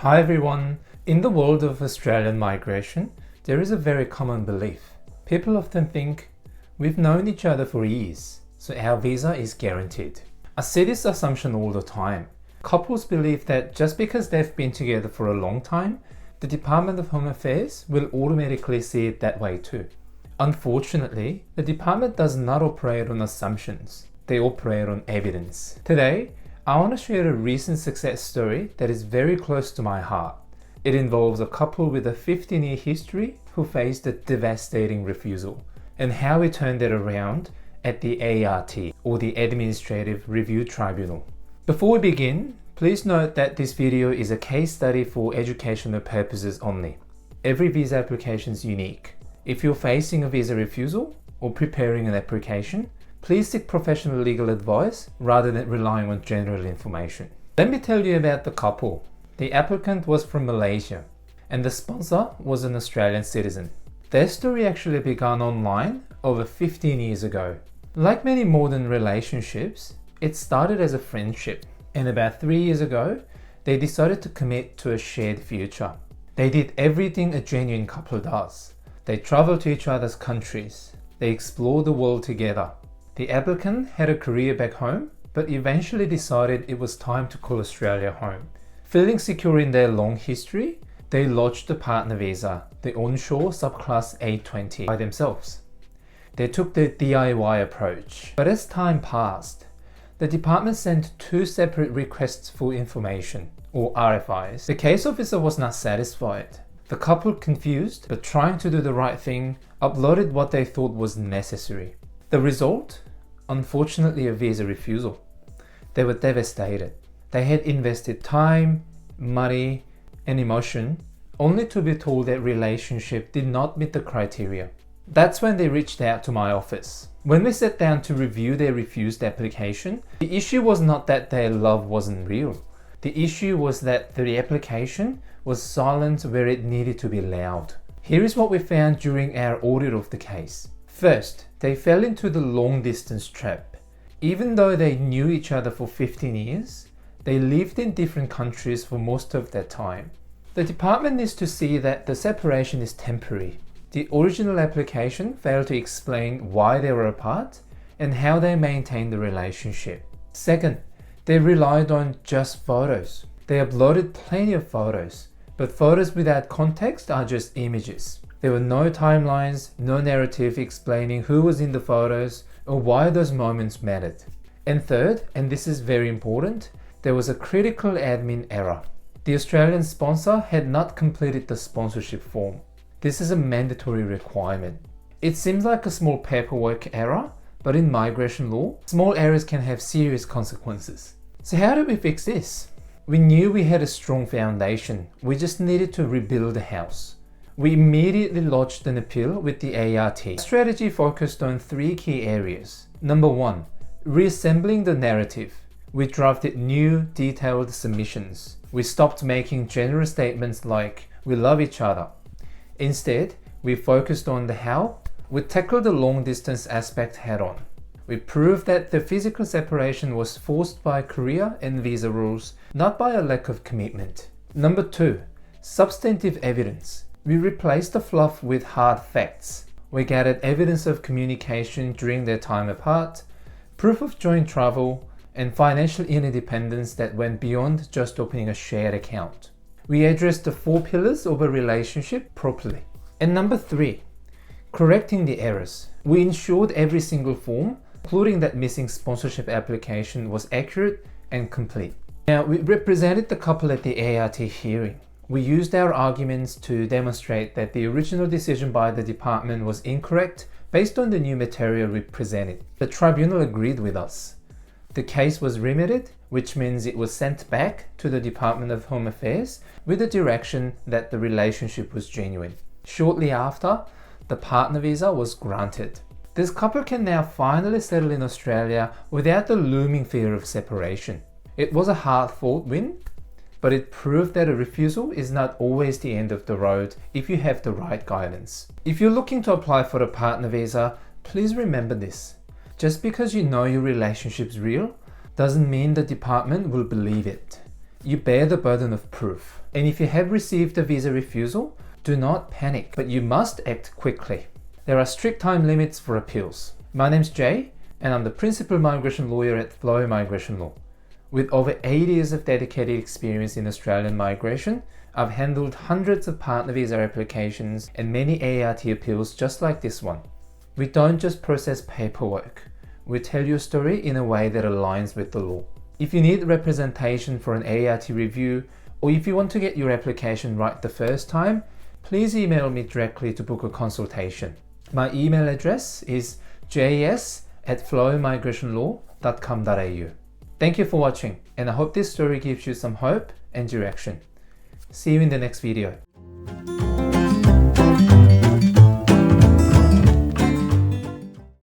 Hi everyone. In the world of Australian migration, there is a very common belief. People often think, we've known each other for years, so our visa is guaranteed. I see this assumption all the time. Couples believe that just because they've been together for a long time, the Department of Home Affairs will automatically see it that way too. Unfortunately, the department does not operate on assumptions. They operate on evidence. Today, I want to share a recent success story that is very close to my heart. It involves a couple with a 15-year history who faced a devastating refusal, and how we turned it around at the ART, or the Administrative Review Tribunal. Before we begin, please note that this video is a case study for educational purposes only. Every visa application is unique. If you're facing a visa refusal or preparing an application, please seek professional legal advice rather than relying on general information. Let me tell you about the couple. The applicant was from Malaysia and the sponsor was an Australian citizen. Their story actually began online over 15 years ago. Like many modern relationships, it started as a friendship, and about 3 years ago, they decided to commit to a shared future. They did everything a genuine couple does. They traveled to each other's countries. They explored the world together. The applicant had a career back home, but eventually decided it was time to call Australia home. Feeling secure in their long history, they lodged the partner visa, the onshore subclass A20, by themselves. They took the DIY approach. But as time passed, the department sent 2 separate requests for information, or RFIs. The case officer was not satisfied. The couple, confused but trying to do the right thing, uploaded what they thought was necessary. The result? Unfortunately, a visa refusal. They were devastated. They had invested time, money, and emotion only to be told that relationship did not meet the criteria. That's when they reached out to my office. When we sat down to review their refused application, the issue was not that their love wasn't real. The issue was that the application was silent where it needed to be loud. Here is what we found during our audit of the case. First, they fell into the long distance trap. Even though they knew each other for 15 years, they lived in different countries for most of that time. The department needs to see that the separation is temporary. The original application failed to explain why they were apart and how they maintained the relationship. Second, they relied on just photos. They uploaded plenty of photos, but photos without context are just images. There were no timelines, no narrative explaining who was in the photos or why those moments mattered. And third, and this is very important, there was a critical admin error. The Australian sponsor had not completed the sponsorship form. This is a mandatory requirement. It seems like a small paperwork error, but in migration law, small errors can have serious consequences. So how did we fix this? We knew we had a strong foundation. We just needed to rebuild the house. We immediately lodged an appeal with the ART. Our strategy focused on 3 key areas. Number 1, reassembling the narrative. We drafted new, detailed submissions. We stopped making general statements like, we love each other. Instead, we focused on the how. We tackled the long distance aspect head on. We proved that the physical separation was forced by career and visa rules, not by a lack of commitment. Number 2, substantive evidence. We replaced the fluff with hard facts. We gathered evidence of communication during their time apart, proof of joint travel, and financial interdependence that went beyond just opening a shared account. We addressed the 4 pillars of a relationship properly. And number 3, correcting the errors. We ensured every single form, including that missing sponsorship application, was accurate and complete. Now, we represented the couple at the ART hearing. We used our arguments to demonstrate that the original decision by the department was incorrect based on the new material we presented. The tribunal agreed with us. The case was remitted, which means it was sent back to the Department of Home Affairs with the direction that the relationship was genuine. Shortly after, the partner visa was granted. This couple can now finally settle in Australia without the looming fear of separation. It was a hard-fought win, but it proved that a refusal is not always the end of the road if you have the right guidance. If you're looking to apply for a partner visa, please remember this. Just because you know your relationship's real doesn't mean the department will believe it. You bear the burden of proof. And if you have received a visa refusal, do not panic, but you must act quickly. There are strict time limits for appeals. My name's Jay, and I'm the principal migration lawyer at Flow Migration Law. With over 8 years of dedicated experience in Australian migration, I've handled hundreds of partner visa applications and many ART appeals just like this one. We don't just process paperwork. We tell your story in a way that aligns with the law. If you need representation for an ART review, or if you want to get your application right the first time, please email me directly to book a consultation. My email address is jas@flowmigrationlaw.com.au. Thank you for watching, and I hope this story gives you some hope and direction. See you in the next video.